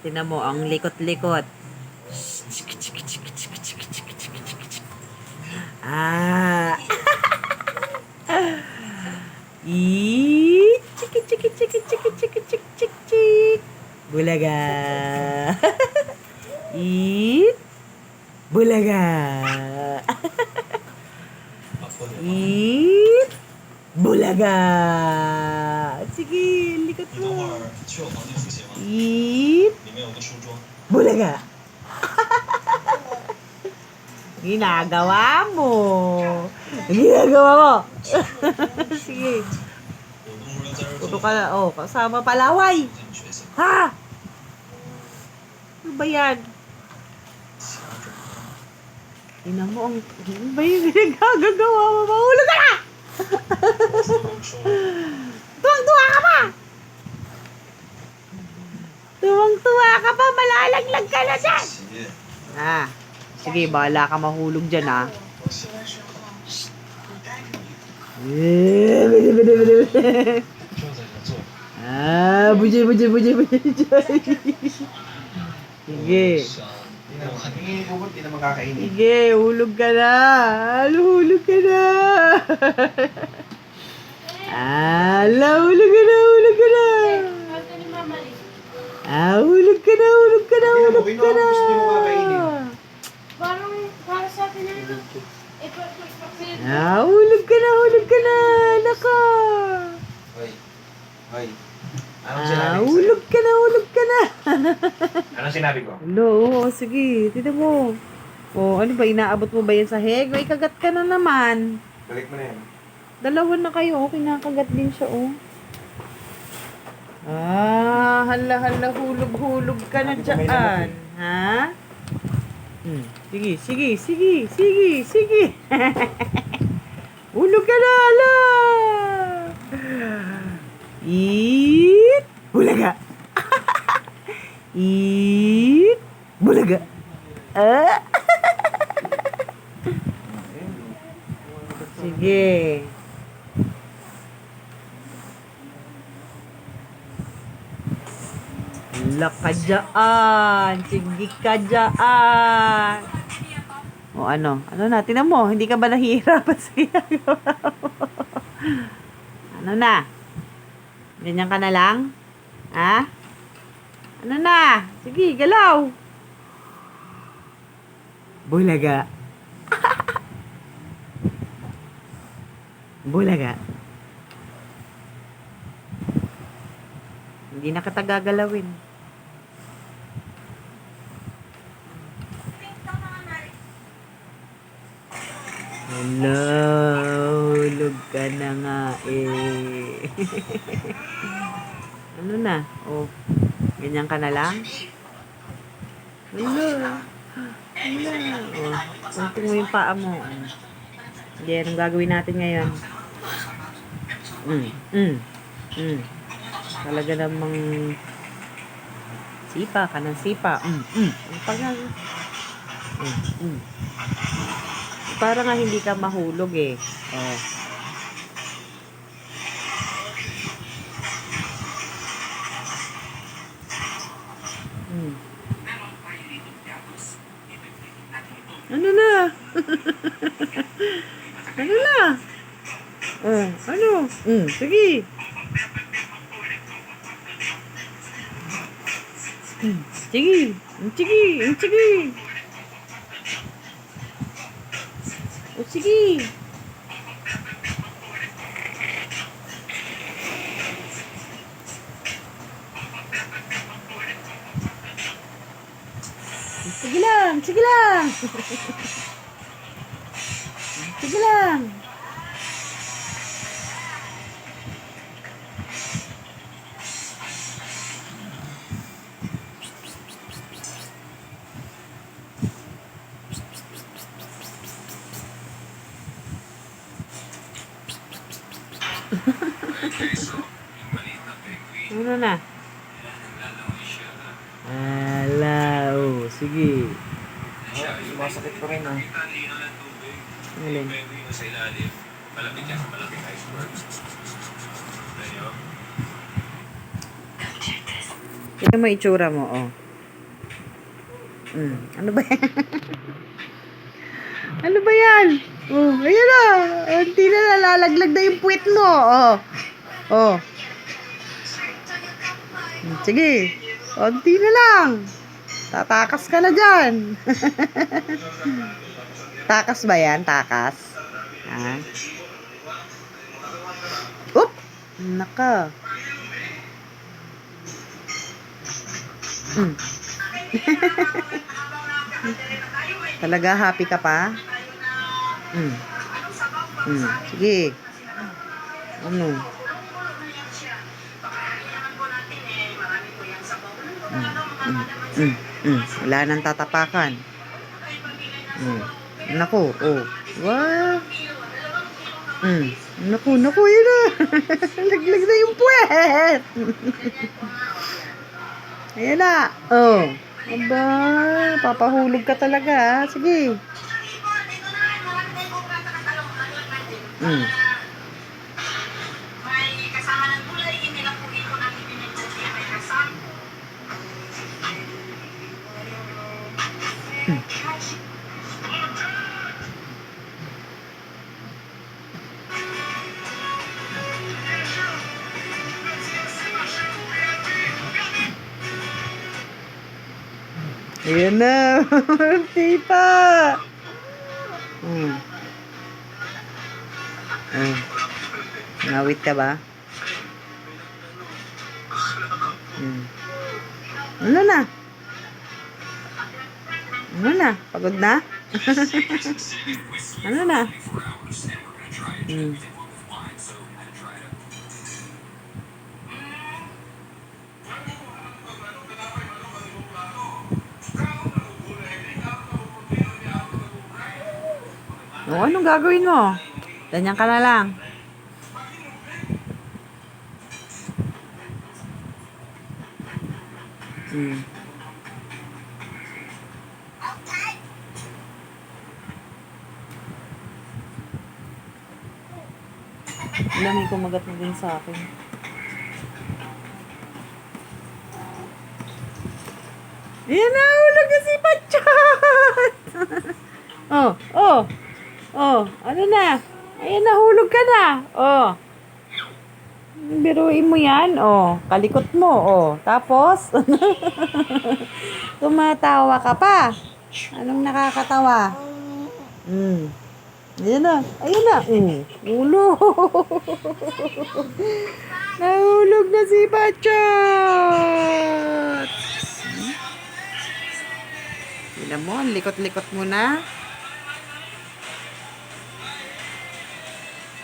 Tingnan mo, ang likot-likot. Ah. Chiki chiki chiki chiki chiki chiki chiki chik. Bulaga. Eat. Bulaga. Eat. Bulaga. Sige, likot mo. Eat. Bulaga. Ginagawa mo. Ginagawa mo. Sige. Puto ka na. Oh, kasama palaway. Ha? Ano ba yan? Tingnan mo, ano ba yung ginagagawa mo? Mahulog ka na! Tuwang-tuwa ka pa! Tuwang-tuwa ka pa! Malalaglag ka na dyan! Ah, sige, bahala ka mahulog dyan, ha? Ah, bujay. Sige. Hindi na makakainin. Sige, hulog ka na. Hulog ka na. Hulog ka na. Hulog ka na. Hulog ka na. Para sa akin na ito. Hulog ka na. Naka. Hoy. Anong sinabi ko sa'yo? Hulog ka na. Anong sinabi ko? Oo, sige. Tignan mo. Oh, ano ba? Inaabot mo ba yan sa heg? May kagat ka na naman. Balik mo na yan. Dalawa na kayo. Kinakagat din siya, oh. Hala, hulog ka na dyan. Ha? Sige. Hulog ka na, hala. Eat. Bulaga. Eat. Bulaga. Sige. Hala ka dyan. Sige ka dyan. O ano? Ano na? Tinan mo. Hindi ka ba nahihirapan sa ginagawa mo? Ano na? Ganyan ka na lang? Ha? Ano na? Sige, galaw. Bulaga. Bulaga. Hindi na kita gagalawin. Hello, hulog ka na nga eh. Ano na? Oh, ganyan ka na lang? Hello. Oh, kunting mo yung paa mo. Hindi, anong gagawin natin ngayon? Talaga namang sipa ka ng sipa. Pag para nga hindi ka mahulog eh. Oh. Ano na? Ano na? Ano? Sige. Sige. O sige. Sige lang. Sige lang. Ano na? Sige. Sumasakit pa rin ah. Alin? Sa ilalim, malapit yan sa malaking iceberg. Tignan mo itsura mo, oh. Ano ba yan? Ano ba yan? Oh, ayan na. Unti na nalalaglag na yung puwit mo. Oh. Oh. Sige. Unti na lang. Tatakas ka na dyan. Takas ba yan? Takas? Ha? Oop! Naka. Talaga happy ka pa? Sige. Ano? Wala nang tatapakan. Naku, oh. Wow. Naku, yun na. Laglag na yung puwet. Ayan na. Oh. Aba, papahulog ka talaga. Sige. Ayan na. Hindi pa. Ngawit ka ba? Ano na? Ano na? Pagod na? Ano na? O, anong gagawin mo? Ganyan ka na lang. Alam, may kumagat na din sa akin. Ayan na, hulog na si Pachat! Ano na? Ayan na, hulog ka na. Biruin mo yan. Kalikot mo. Tapos, tumatawa ka pa. Anong nakakatawa? Ayan na. Hulog. Nahulog na si Pachat. Tignan mo, likot-likot mo na.